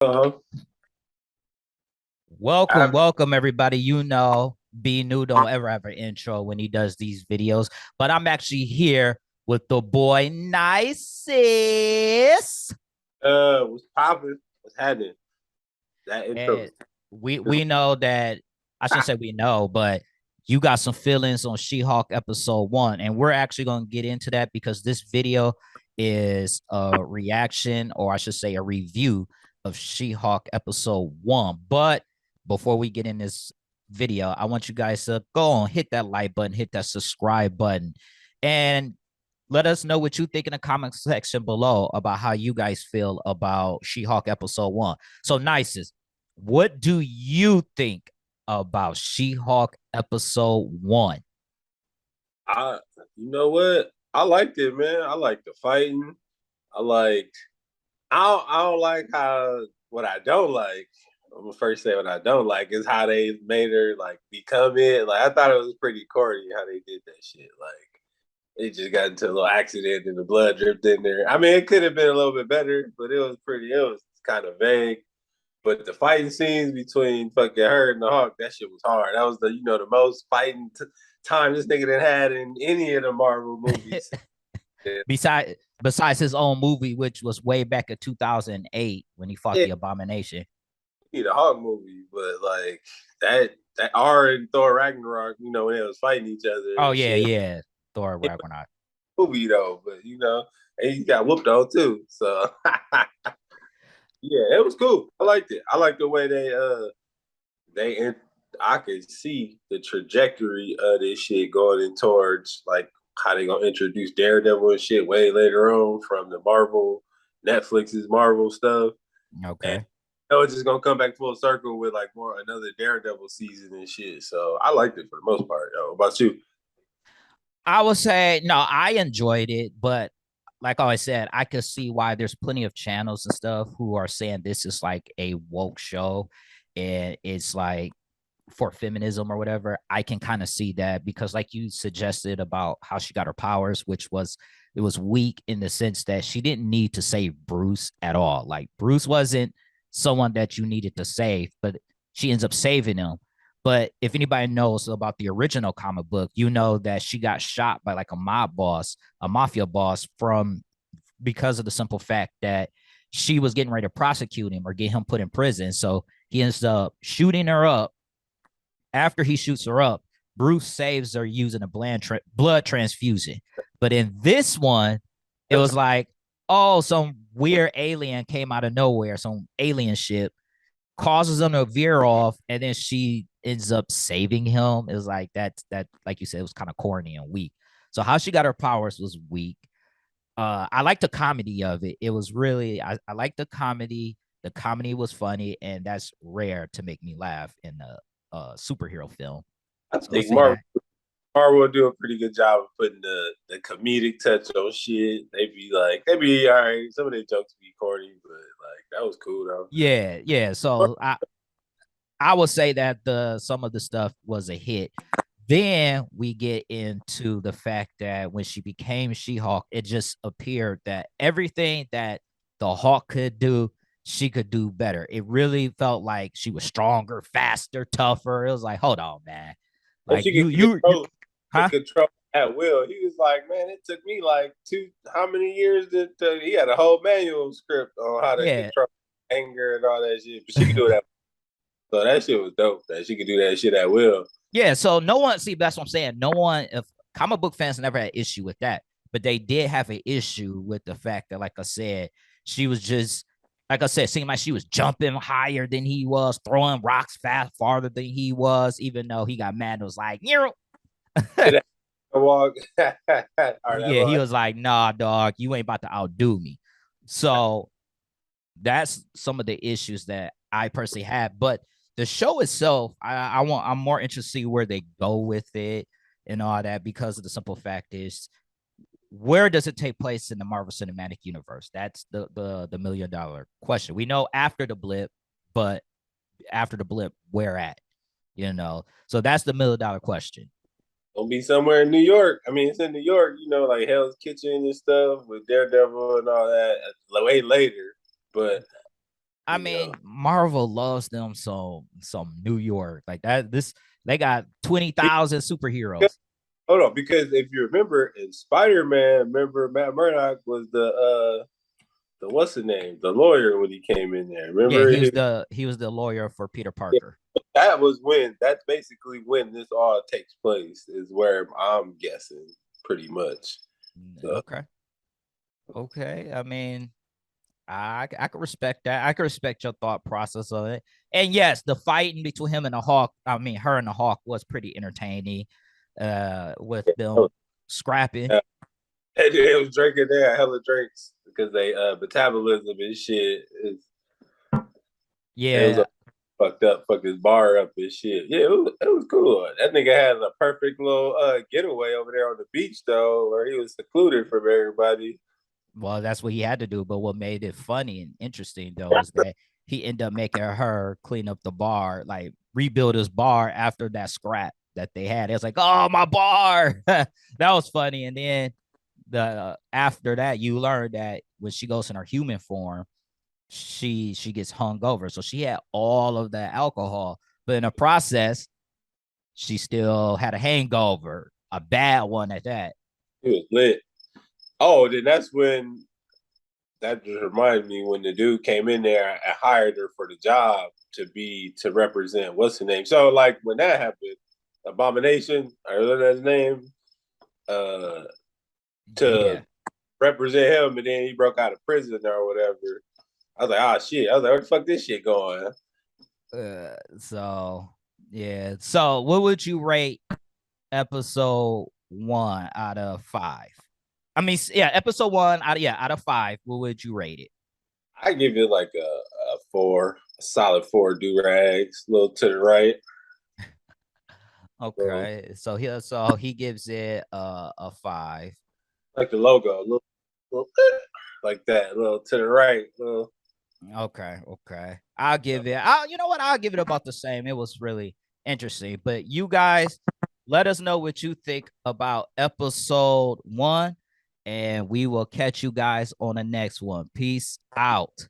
Uh-huh. Welcome, I, welcome everybody. B New don't ever have an intro when he does these videos, but I'm actually here with the boy Nices. what's popping? What's happening? That intro. And we know that I shouldn't say we know, but you got some feelings on She-Hulk episode 1, and we're actually going to get into that because this video is a reaction, or I should say a review of She-Hulk episode 1. But before we get in this video, I want you guys to go on, hit that like button, hit that subscribe button, and let us know what you think in the comment section below about how you guys feel about She-Hulk episode 1. So, Nicest, what do you think about She-Hulk episode 1? I you know what? I liked it, man. I like the fighting. I liked I don't like how what I don't like. I'm gonna first say what I don't like is how they made her like become it. Like I thought it was pretty corny how they did that shit. Like it just got into a little accident and the blood dripped in there. I mean, it could have been a little bit better, but it was kind of vague. But the fighting scenes between fucking her and the Hawk, that shit was hard. That was the most fighting time this nigga that had in any of the Marvel movies. Yeah, Besides his own movie, which was way back in 2008 when he fought yeah, the Abomination. the Hawk movie, but like that R and Thor Ragnarok, when they was fighting each other Oh and yeah, shit. yeah. Thor Ragnarok. Movie though, but and he got whooped on too. So yeah, it was cool. I liked it. I liked the way they I could see the trajectory of this shit going in towards like how they gonna introduce Daredevil and shit way later on from the Marvel Netflix's Marvel stuff. And Okay. it's just gonna come back full circle with like more another Daredevil season and shit. So I liked it for the most part. Yo, what about you? I would say no, I enjoyed it, but like I said, I could see why there's plenty of channels and stuff who are saying this is like a woke show and it's like for feminism or whatever. I can kind of see that because like you suggested about how she got her powers, which was it was weak in the sense that she didn't need to save Bruce at all. Like Bruce wasn't someone that you needed to save, but she ends up saving him. But if anybody knows about the original comic book, you know that she got shot by like a mob boss, a mafia boss, from because of the simple fact that she was getting ready to prosecute him or get him put in prison. So he ends up shooting her up. After he shoots her up, Bruce saves her using a blood transfusion. But in this one, it was like, oh, some weird alien came out of nowhere, some alien ship causes him to veer off, and then she ends up saving him. It was like that, like you said, it was kind of corny and weak. So how she got her powers was weak. I like the comedy of it. It was really I like the comedy. The comedy was funny, and that's rare to make me laugh in a superhero film. I So I'll think say that. Marvel will do a pretty good job of putting the comedic touch on shit. They be all right. Some of their jokes be corny, but like that was cool though. Yeah, yeah. So I would say that the some of the stuff was a hit. Then we get into the fact that when she became She-Hulk, it just appeared that everything that the Hawk could do, she could do better. It really felt like she was stronger, faster, tougher. It was like, hold on, man. And Like she you, could huh? control at will. He was like, man, it took me like how many years he had a whole manual script on how to Yeah. control anger and all that shit. But she could do it. So that shit was dope. That she could do that shit at will. Yeah, so no one see that's what I'm saying. No one if comic book fans never had issue with that, but they did have an issue with the fact that, like I said, she was just like I said, seemed like she was jumping higher than he was, throwing rocks fast farther than he was, even though he got mad and was like, you Did that walk? Or that yeah, he walk. was like, nah, dog, you ain't about to outdo me. So that's some of the issues that I personally had. But the show itself, I'm more interested to see where they go with it and all that because of the simple fact is where does it take place in the Marvel Cinematic Universe? That's the $1 million question. We know after the blip, but after the blip, where at? So that's the $1 million question. Gonna be somewhere in New York. I mean, it's in New York, like Hell's Kitchen and stuff with Daredevil and all that way later. But I mean, Marvel loves them some New York like that. They got 20,000 superheroes. Hold on, because if you remember in Spider-Man, remember Matt Murdock was the what's the name, the lawyer when he came in there. Yeah, Remember he was the lawyer for Peter Parker. that was when that's basically when this all takes place is where I'm guessing pretty much. So, Okay. Okay. I mean, I could respect that. I could respect your thought process of it. And yes, the fighting between him and the Hawk, I mean, her and the Hawk was pretty entertaining. With them scrapping. yeah. And it was drinking there hella drinks because they metabolism and shit is it was Yeah. fucked his bar up and shit. Yeah, it was cool. That nigga had a perfect little getaway over there on the beach though, where he was secluded from everybody. Well, that's what he had to do. But what made it funny and interesting though is that he ended up making her clean up the bar, like rebuild his bar after that scrap that they had. It was like, oh, my bar. That was funny. And then after that, you learn that when she goes in her human form, she gets hung over. So she had all of the alcohol, but in the process, she still had a hangover, a bad one at that. He was lit. Oh, then that's when that just reminded me when the dude came in there and hired her for the job to represent what's the name. So like when that happened, Abomination, I heard his name, uh, to Yeah. represent him, and then he broke out of prison or whatever. I was like, oh shit. I was like, where the fuck this shit going? So yeah. So what would you rate episode 1 out of 5? I mean, yeah, episode 1 out of 5. What would you rate it? I give it like a four, a solid four do rags, a little to the right. Okay, so he gives it a 5. Like the logo, little like that, a little to the right, little. Okay, okay. I'll give it. I'll you know what? I'll give it about the same. It was really interesting. But you guys, let us know what you think about episode 1, and we will catch you guys on the next one. Peace out.